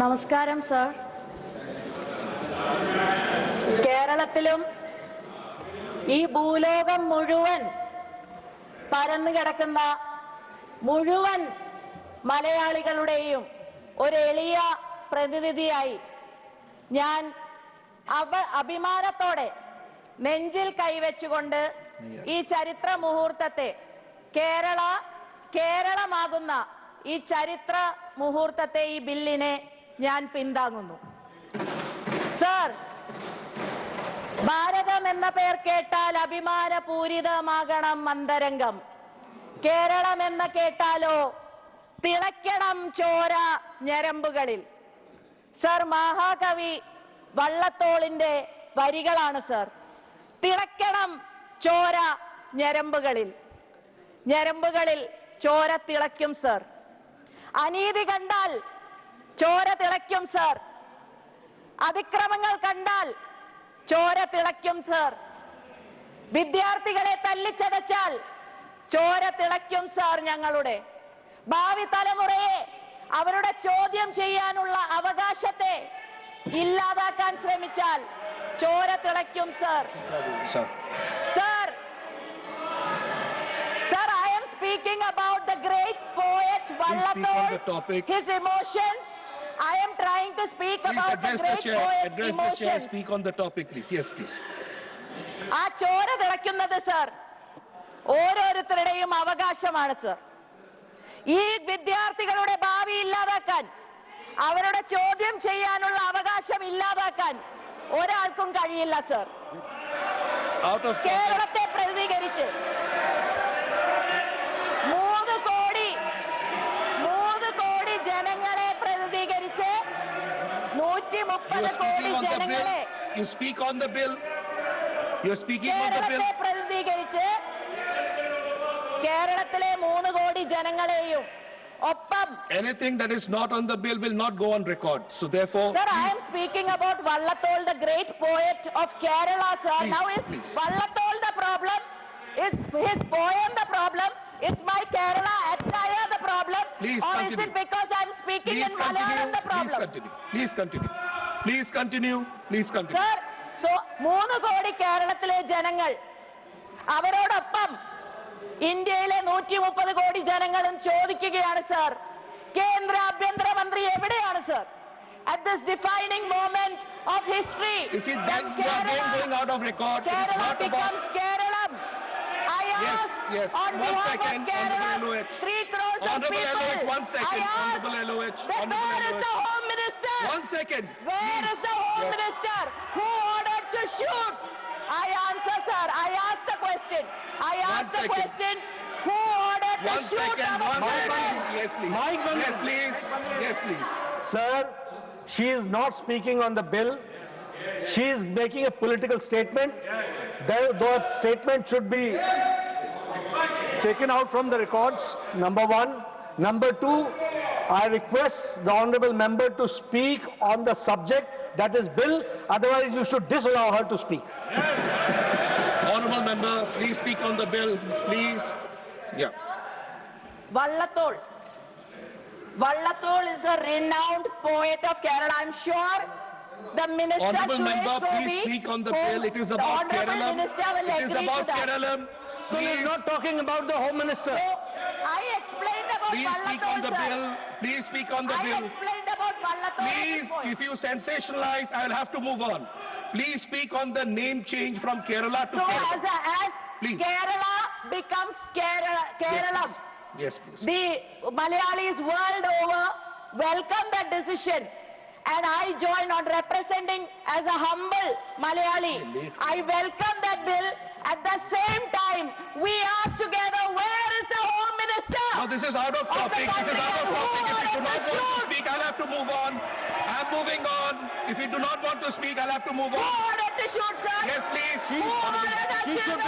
നമസ്കാരം സർ. കേരളത്തിലും ഈ ഭൂലോകം മുഴുവൻ പരന്നു കിടക്കുന്ന മുഴുവൻ മലയാളികളുടെയും ഒരു എളിയ പ്രതിനിധിയായി ഞാൻ അഭിമാനത്തോടെ നെഞ്ചിൽ കൈവച്ചുകൊണ്ട് ഈ ചരിത്ര മുഹൂർത്തത്തെ കേരളമാകുന്ന ഈ ചരിത്ര മുഹൂർത്തത്തെ ഈ ബില്ലിനെ ഞാൻ പിന്താങ്ങുന്നു. സർ, ഭാരതം എന്ന പേർ കേട്ടാൽ അഭിമാനപൂരിതമാകണം അന്തരംഗം. കേരളം എന്ന കേട്ടാലോ തിളയ്ക്കണം ചോര ഞരമ്പുകളിൽ. സർ, മഹാകവി വള്ളത്തോളിന്റെ വരികളാണ് സർ. തിളയ്ക്കണം ചോര ഞരമ്പുകളിൽ, ഞരമ്പുകളിൽ ചോര തിളയ്ക്കും സർ. അനീതി കണ്ടാൽ ചോര തിളയ്ക്കും സർ. അതിക്രമങ്ങൾ കണ്ടാൽ ചോര തിളയ്ക്കും സർ. വിദ്യാർത്ഥികളെ തല്ലിച്ചതച്ചാൽ ചോര തിളയ്ക്കും സർ. ഞങ്ങളുടെ ഭാവി തലമുറയെ അവരുടെ ചോദ്യം ചെയ്യാനുള്ള അവകാശത്തെ ഇല്ലാതാക്കാൻ ശ്രമിച്ചാൽ ചോര തിളയ്ക്കും sir. Sir, I am speaking about the great poet Vallathol, his emotions. I am trying to speak about the great poet's emotions. Speak on the topic, please. Yes, please. ആ ചോര തിളയ്ക്കുന്നത് സർ ഓരോരുത്തരുടെയും അവകാശമാണ് സർ. ഈ വിദ്യാർത്ഥികളുടെ ഭാവി ഇല്ലാതാക്കാൻ, അവരുടെ ചോദ്യം ചെയ്യാനുള്ള അവകാശം ഇല്ലാതാക്കാൻ ഒരാൾക്കും കഴിയില്ല സർ. കേരളത്തെ പ്രതിനിധീകരിച്ച് 3 കോടി ജനങ്ങളെ പ്രതിനിധീകരിച്ച് 130 കോടി ജനങ്ങളെ You speak on the bill. You're speaking on the bill. പ്രതിനിധീകരിച്ച് കേരളത്തിലെ 3 കോടി ജനങ്ങളെയും ഒപ്പം Anything that is not on the bill will not go on record. So therefore, sir, I am speaking about Vallathol, the great poet of Kerala, sir. Please, Now is please. Vallathol the problem? Is his poem the problem? Is my Kerala attire the problem? Please or continue. is it because I am speaking please in Malayalam the Please problem? continue. Please continue. Please continue. Please continue. Sir, so 3 കോടി കേരളത്തിലെ ജനങ്ങൾ അവരോടൊപ്പം ഇന്ത്യയിലെ 130 കോടി ജനങ്ങളും ചോദിക്കുകയാണ് sir, കേന്ദ്ര ആഭ്യന്തരമന്ത്രി എവിടെയാണ് sir? At this defining moment of history, You see, then you are again going out of record. It is Kerala not about. becomes Keralam. I Yes, ask yes. on 1 behalf second, of Kerala, Honorable LOH. 3 crores of Honorable people. LOH, 1 second. I ask Honorable LOH. that Honorable where is LOH. the Home Minister? 1 second. Where Please. is the Home Yes. Minister who ordered to shoot? I answer, sir. I ask the question. I ask the second. question. Who ordered to 1 shoot second. our 1 children? second. Yes, please. Yes, please. Yes, please. Sir, she is not speaking on the bill. She is making a political statement. That statement should be taken out from the records, number 1. Number 2, I request the honorable member to speak on the subject, that is bill. Otherwise, you should disallow her to speak. Honorable member, please speak on the bill, please. Yeah. Vallathol. Vallathol is a renowned poet of Kerala. I'm sure the minister Honorable Suresh member, Gopi, please speak on the whom bill. It is the about honorable Kerala. minister will It is agree about to that. Kerala. He is Please, not talking about the Home Minister. So, I explained about please speak on Vallathol, the sir. bill. Please speak on the I bill. explained about Vallathol. Please, if you sensationalize, I will have to move on. Please speak on the name change from Kerala to So Kerala. as Please. Kerala becomes Keralam, Yes, please. the Malayalis world over welcome that decision. And I join on representing as a humble Malayali. I welcome that bill. At the same time, we ask together, where is the Home Minister? No, this is out of topic. This is out of topic. If you do not want to speak, I'll have to move on. I'm moving on. If you do not want to speak, I'll have to move Who on. ordered to shoot, sir? Yes, please. Who ordered our children